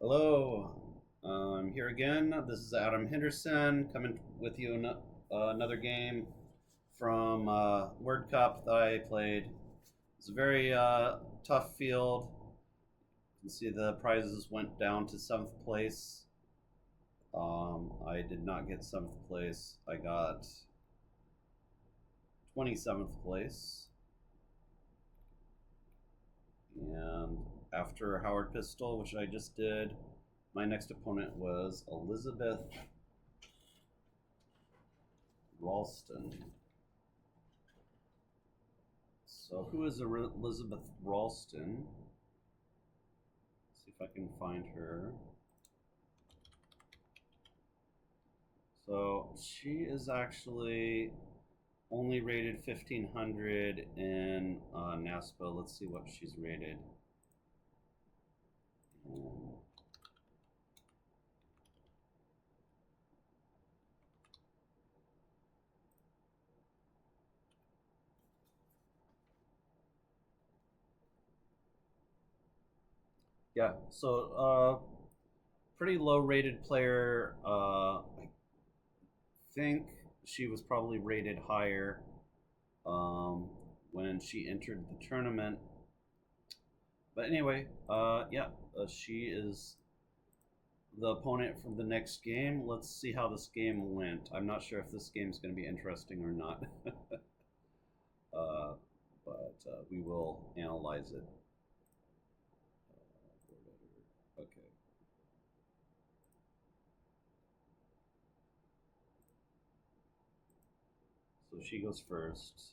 Hello, I'm here again. This is Adam Henderson coming with you another game from WordCup that I played. It's a very tough field. You can see the prizes went down to 7th place. I did not get 7th place. I got 27th place. And after Howard Pistol, which I just did, my next opponent was Elizabeth Ralston. So who is Elizabeth Ralston? Let's see if I can find her. So she is actually only rated 1500 in NASPA. Let's see what she's rated. Yeah, so pretty low rated player. I think she was probably rated higher when she entered the tournament. But anyway, she is the opponent from the next game. Let's see how this game went. I'm not sure if this game is going to be interesting or not, uh, but we will analyze it. Okay. So she goes first.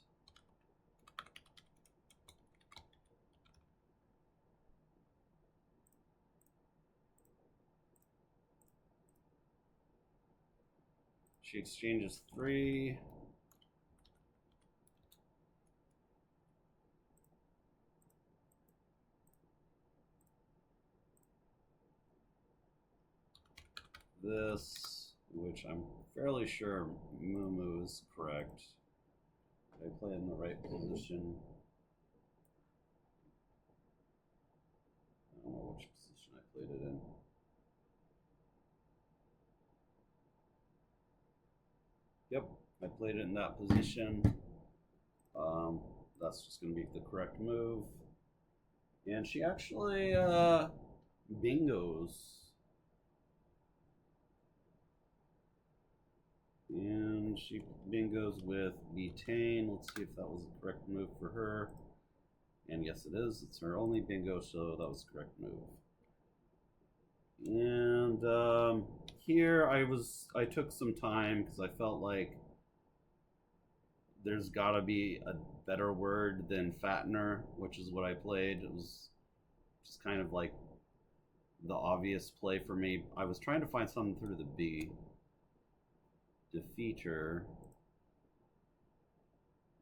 She exchanges 3. This, which I'm fairly sure Moo is correct. Did I play in the right position? I don't know which position I played it in. Yep, I played it in that position. That's just going to be the correct move. And she actually bingos. And she bingos with butane. Let's see if that was the correct move for her. And yes, it is. It's her only bingo, so that was the correct move. And here I took some time because I felt like there's got to be a better word than fattener, which is what I played. It was just kind of like the obvious play for me. I was trying to find something through the B. Defeater.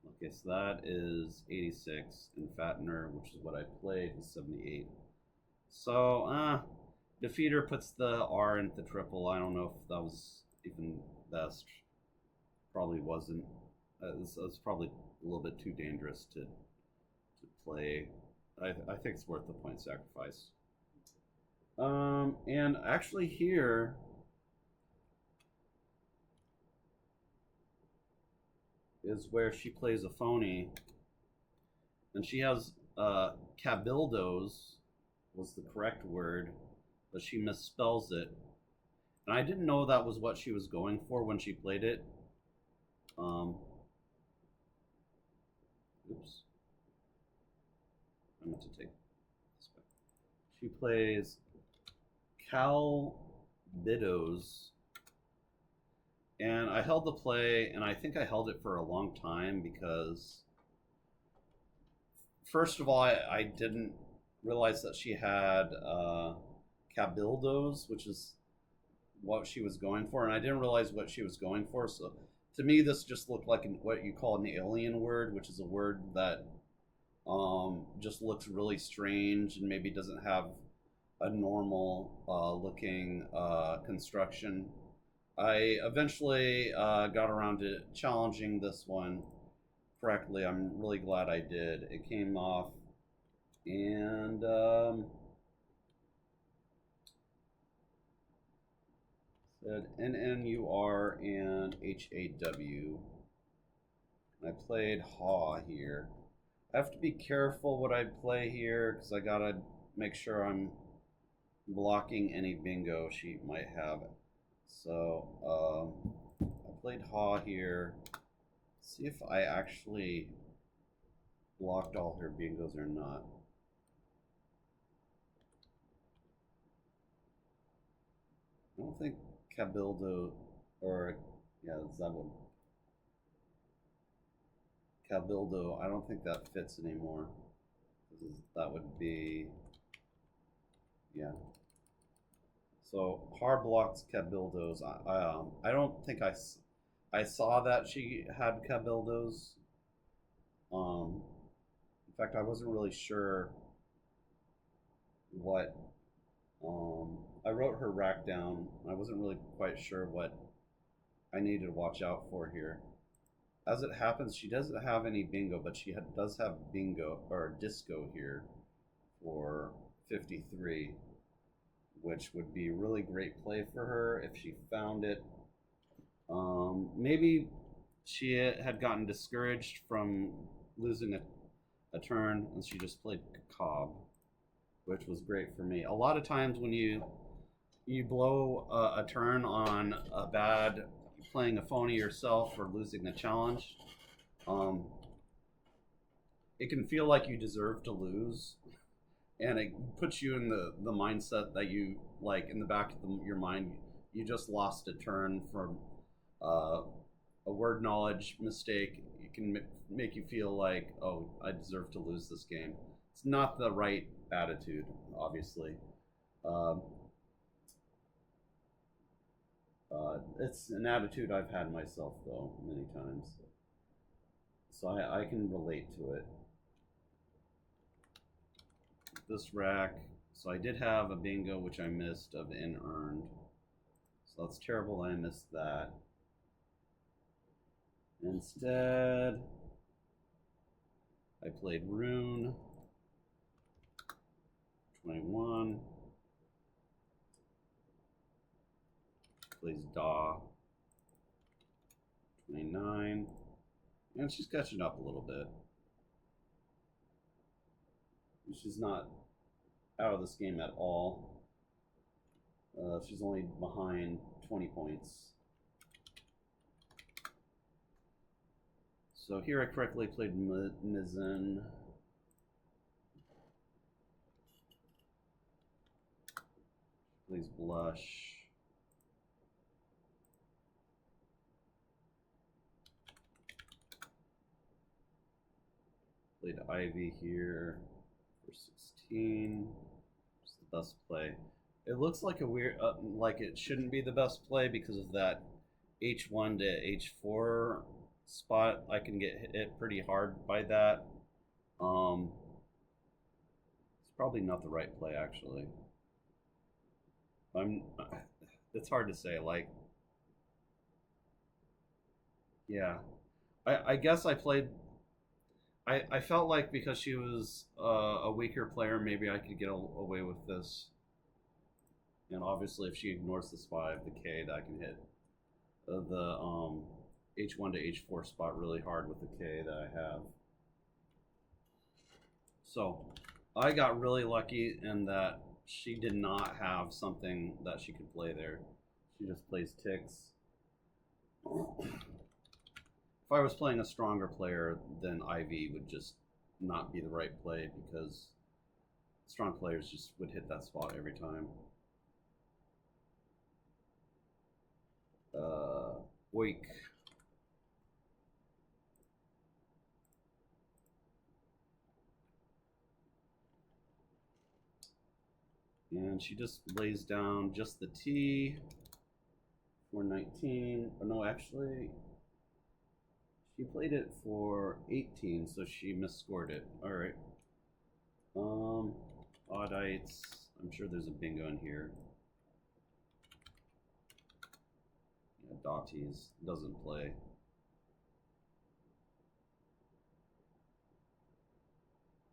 Okay, so that is 86, and fattener, which is what I played, is 78. So, defeater puts the R into triple. I don't know if that was even best. Probably wasn't. It's probably a little bit too dangerous to play. I think it's worth the point sacrifice. And actually here, is where she plays a phony, and she has cabildos was the correct word, but she misspells it, and I didn't know that was what she was going for when she played it. Oops, I meant to take this back. She plays Calbidos, and I held the play, and I think I held it for a long time because, first of all, I didn't realize that she had cabildos, which is what she was going for, and I didn't realize what she was going for. So to me, this just looked like what you call an alien word, which is a word that just looks really strange and maybe doesn't have a normal looking construction. I eventually got around to challenging this one correctly. I'm really glad I did. It came off, and N-N-U-R and H-A-W. I played Haw here. I have to be careful what I play here because I gotta make sure I'm blocking any bingo she might have. So I played Haw here. See if I actually blocked all her bingos or not. I don't think Cabildo or yeah, Zebul. Cabildo, I don't think that fits anymore. That would be, yeah. So hard blocks Cabildos. I don't think I saw that she had Cabildos. In fact, I wasn't really sure what. I wrote her rack down. I wasn't really quite sure what I needed to watch out for here. As it happens, she doesn't have any bingo, but she does have bingo or disco here for 53, which would be really great play for her if she found it. Maybe she had gotten discouraged from losing a turn and she just played Cobb, which was great for me. A lot of times when you blow a turn on a bad playing a phony yourself or losing a challenge, it can feel like you deserve to lose, and it puts you in the mindset that you, like, in the back of your mind, you just lost a turn from a word knowledge mistake. It can make you feel like, oh, I deserve to lose this game. It's not the right attitude, obviously. It's an attitude I've had myself, though, many times. So I can relate to it. This rack, so I did have a bingo, which I missed, of N earned. So that's terrible, I missed that. Instead, I played Rune. 21. Plays Daw. 29. And she's catching up a little bit. She's not out of this game at all. She's only behind 20 points. So here I correctly played Mizzen. Plays Blush. Played Ivy here for 16. It's the best play. It looks like a weird, like it shouldn't be the best play because of that H1 to H4 spot. I can get hit pretty hard by that. It's probably not the right play, actually. It's hard to say. Like, yeah, I guess I played. I felt like because she was a weaker player, maybe I could get away with this. And obviously, if she ignores this 5, the K, that can hit the H1 to H4 spot really hard with the K that I have. So I got really lucky in that she did not have something that she could play there. She just plays ticks. If I was playing a stronger player, then IV would just not be the right play because strong players just would hit that spot every time. Oik. And she just lays down just the T for 19. Oh, no, actually, she played it for 18, so she misscored it. All right. Oddites. I'm sure there's a bingo in here. Yeah, Dotties doesn't play.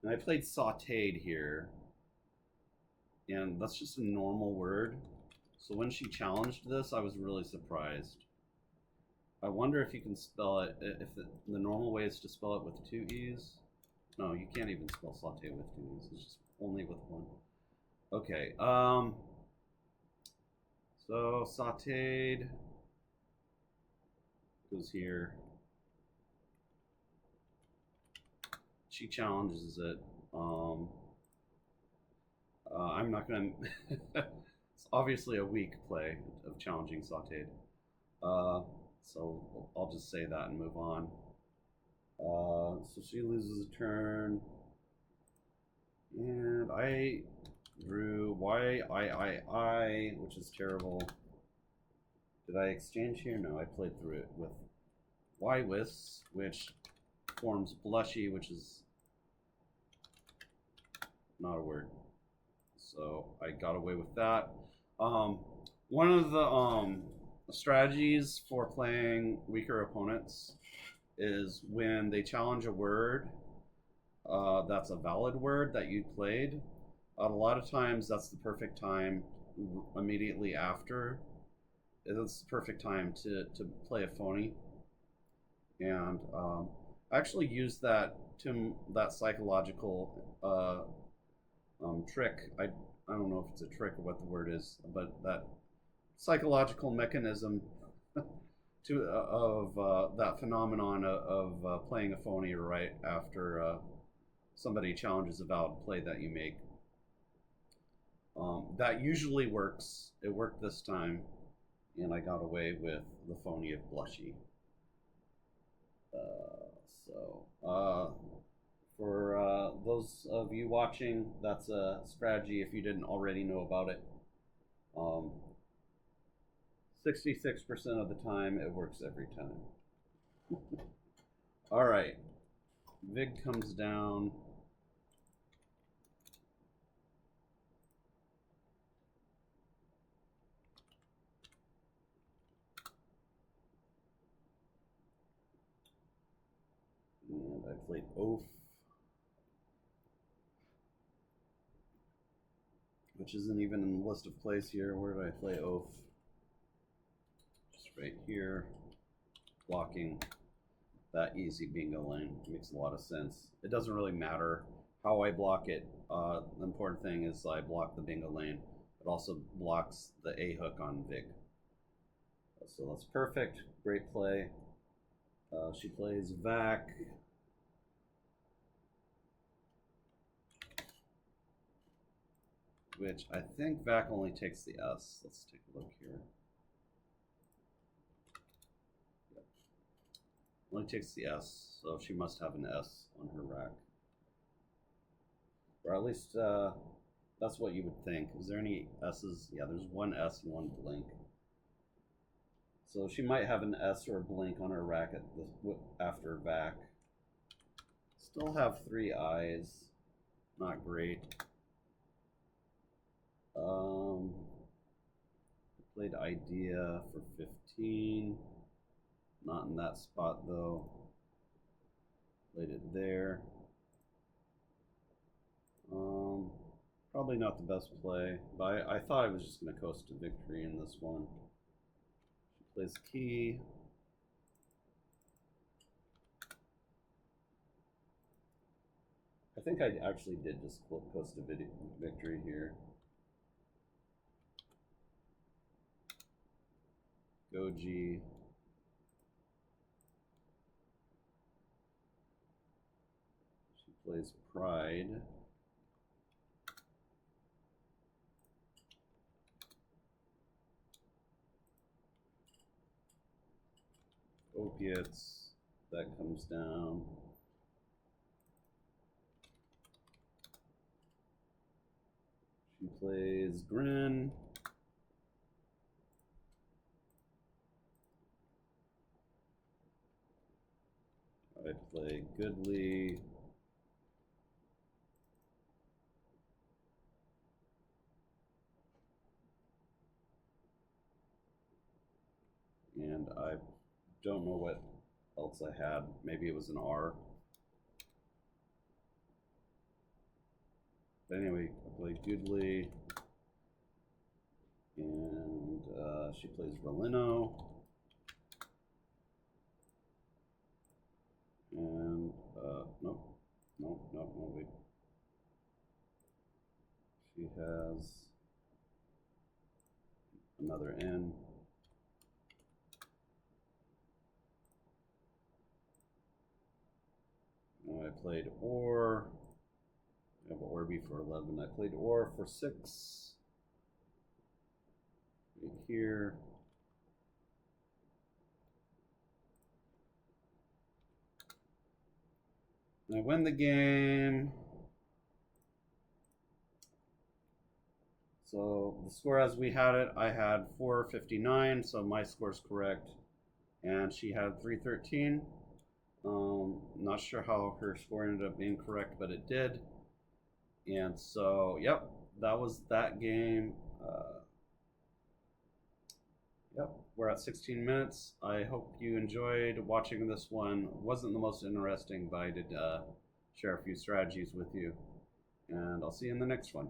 And I played sauteed here. And that's just a normal word. So when she challenged this, I was really surprised. I wonder if you can spell it, if the normal way is to spell it with 2 E's. No, you can't even spell saute with 2 E's. It's just only with 1. Okay, so sauteed goes here. She challenges it. I'm not gonna. It's obviously a weak play of challenging sauteed. So I'll just say that and move on. So she loses a turn, and I drew I, which is terrible. Did I exchange here? No, I played through it with Y-Wis, which forms blushy, which is not a word. So I got away with that. One of the strategies for playing weaker opponents is when they challenge a word that's a valid word that you played. A lot of times that's the perfect time immediately after. It's the perfect time to play a phony. And I actually used that psychological trick. I don't know if it's a trick or what the word is, but that psychological mechanism of that phenomenon of playing a phony right after somebody challenges a valid play that you make. That usually works. It worked this time, and I got away with the phony of blushy. For those of you watching, that's a strategy if you didn't already know about it. 66% of the time, it works every time. All right, Vig comes down. And I played Oaf, which isn't even in the list of plays here. Where did I play Oaf? Just right here, blocking that easy bingo lane. Makes a lot of sense. It doesn't really matter how I block it. The important thing is I block the bingo lane. It also blocks the A hook on Vig. So that's perfect. Great play. She plays Vac. Which I think Vac only takes the S. Let's take a look here. Yep. Only takes the S, so she must have an S on her rack. Or at least that's what you would think. Is there any S's? Yeah, there's one S and one blink. So she might have an S or a blink on her rack after Vac. Still have 3 I's. Not great. Played Idea for 15. Not in that spot though. Played it there. Probably not the best play, but I thought I was just going to coast to victory in this one. She plays Key. I think I actually did just coast to victory here. Goji. She plays Pride. Opiates. That comes down. She plays Grin. I play Goodly. And I don't know what else I had. Maybe it was an R. But anyway, I played Goodly. And She plays Rolino. And, nope, wait. She has another N. And I played Or. I have Orby for 11. I played Or for 6. Right here. And I win the game. So the score as we had it, I had 459, so my score's correct. And she had 313. Not sure how her score ended up being correct, but it did. And so, yep, that was that game. Yep, we're at 16 minutes. I hope you enjoyed watching this one. It wasn't the most interesting, but I did share a few strategies with you. And I'll see you in the next one.